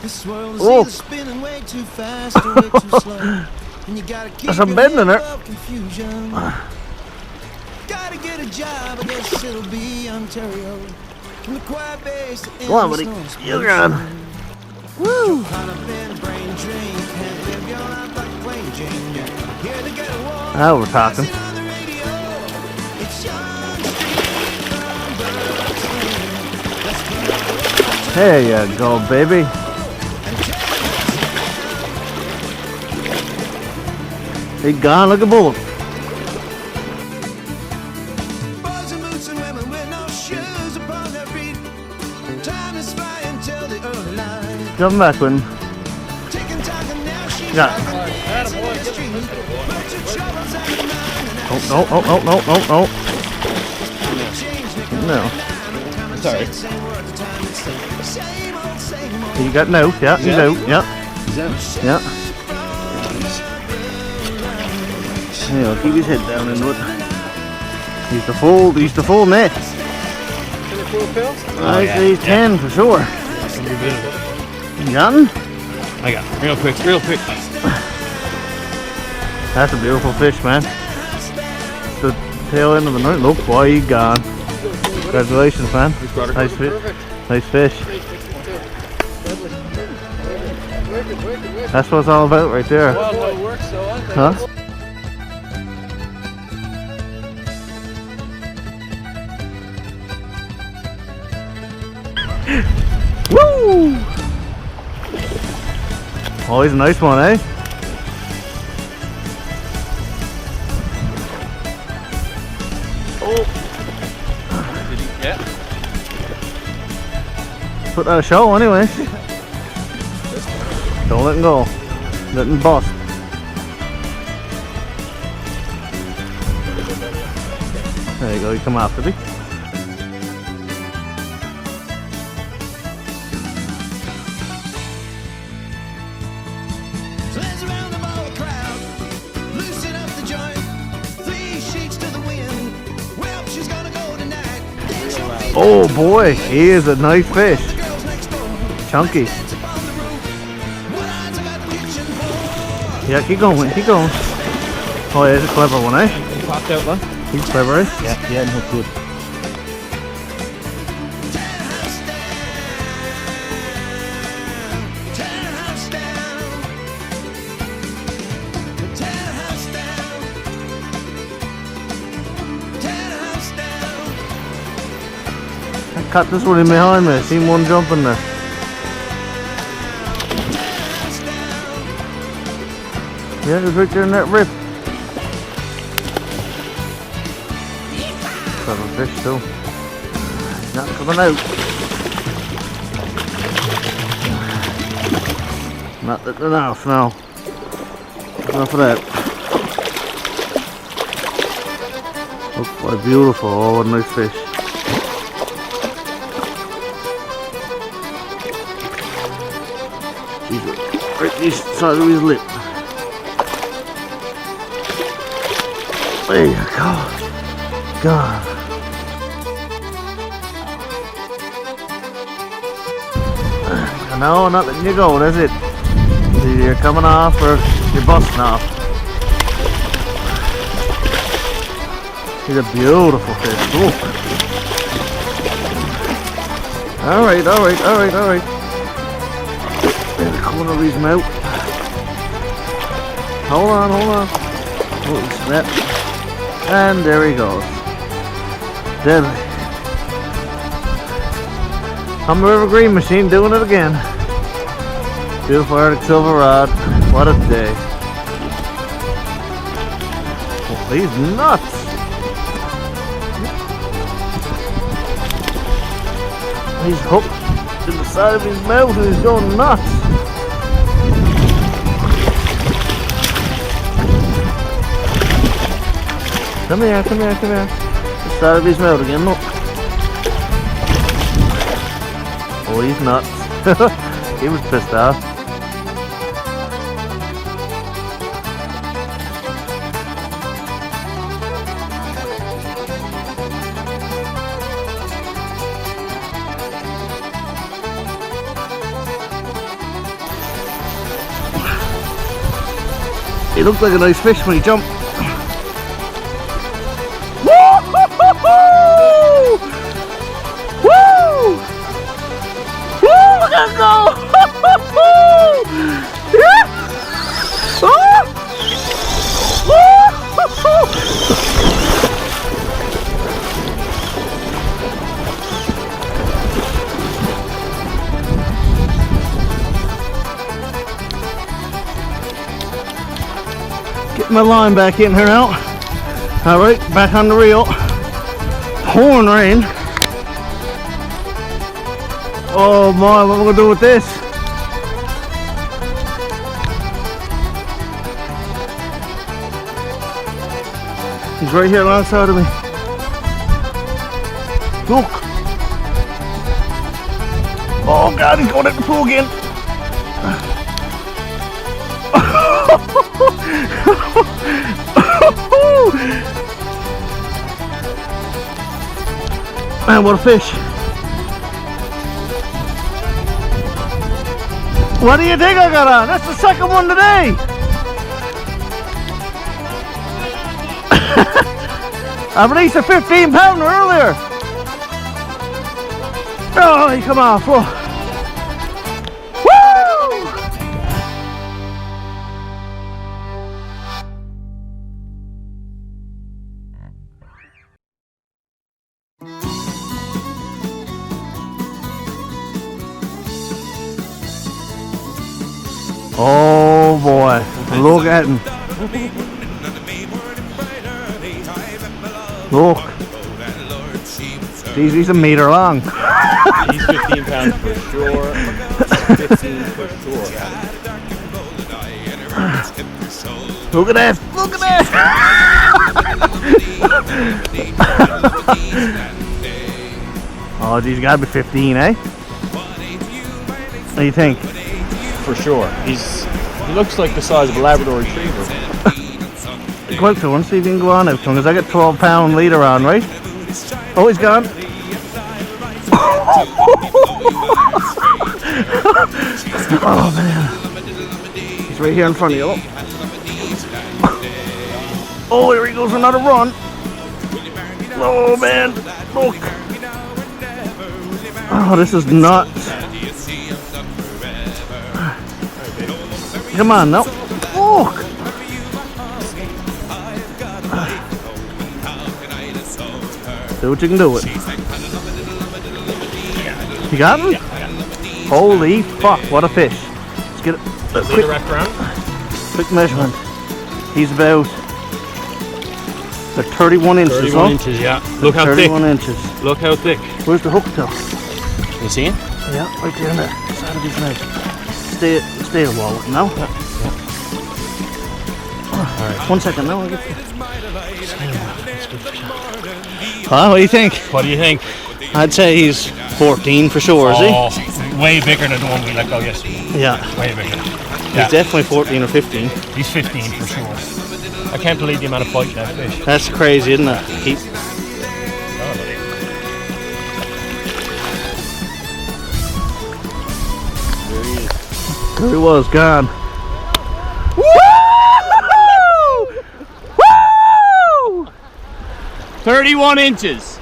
This world is either spinning way too fast or way too slow. And you gotta keep there's some bend in there. Confusion. Gotta get a job, I guess it'll be Ontario. From the quiet base to Come on, buddy. You're good. Woo! Now we're talking. There you go, baby. He gone like a bullet. Come back, Quinn. Yeah. Oh, no. No. Sorry. You got no. Yeah, he's out. Yeah. He's out. Yeah. Yeah, keep his head down into it. He's the full net. 24 pounds? I say he's 10 for sure. You got him? I got him. Real quick. That's a beautiful fish, man. The tail end of the night. Look, boy, he gone. Congratulations, man. Nice fish. Nice fish. That's what it's all about right there. Huh? Woo! Oh, he's a nice one, eh? Oh. Did he get? Put that a show anyway. Don't let him go. Let him bust. There you go, you come after me. Oh boy, he is a nice fish. Chunky. Yeah, keep going. Oh, yeah, he's a clever one, eh? He popped out one. He's clever, eh? Yeah, and hooked good. I caught this one in behind me. I seen one jumping there. Yeah, it was right there in that rip. Clever fish too. He's not coming out. Not enough, no. Enough of that. Look what beautiful. Oh, what a nice fish. Right this side of his lip. There you go. God. No, I'm not letting you go, that's it. Either you're coming off or you're busting off. He's a beautiful fish. Look. Alright. There's a corner of his mouth. Hold on. Oh, snap. And there he goes. Deadly. Humber Evergreen machine doing it again. Beautiful Arctic silver rod. What a day. Oh, he's nuts. He's hooked to the side of his mouth and he's going nuts. Come here. The side of his mouth again, look. Oh, he's nuts. He was pissed off. He looked like a nice fish when he jumped. Woo! Woo! Woo! Look at him go! Yeah! Oh! Get my line back in here now. Alright, back on the reel. Pouring rain. Oh my, what am I gonna do with this? He's right here alongside of me. Look. Oh God, he's going at the pool again. Man, what a fish. What do you think I got on? That's the second one today. I released a 15-pounder earlier. Oh, he come off. Whoa. Woo! Oh boy, look at him. Look. He's a meter long. He's 15 pounds for sure. 15 for sure. Look at that! Look at that! Oh, geez, gotta be 15, eh? What do you think? For sure. He looks like the size of a Labrador Retriever. Go out to him, see if you can go on out to him, because I got 12-pound leader on, right? Oh, he's gone. Oh man, he's right here in front of you. Oh, here he goes for another run. Oh man, look. Oh, this is nuts. Come on now. Look. See what you can do with it. You got him? Holy fuck, what a fish. Let's get a quick measurement. He's about 31 inches. 31 inches, yeah. Look how 31 thick. Inches. Look how thick. Where's the hook tail? You see it? Yeah, right there in the side of his leg. Stay a while with him now. Yeah. Alright. 1 second now, I'll get you. Huh, what do you think? What do you think? I'd say he's 14 for sure, is he? Way bigger than the one we let go yesterday. Yeah. Way bigger. He's definitely 14 or 15. He's 15 for sure. I can't believe the amount of fight in that fish. That's crazy, isn't it? There he was, gone. Woo! 31 inches.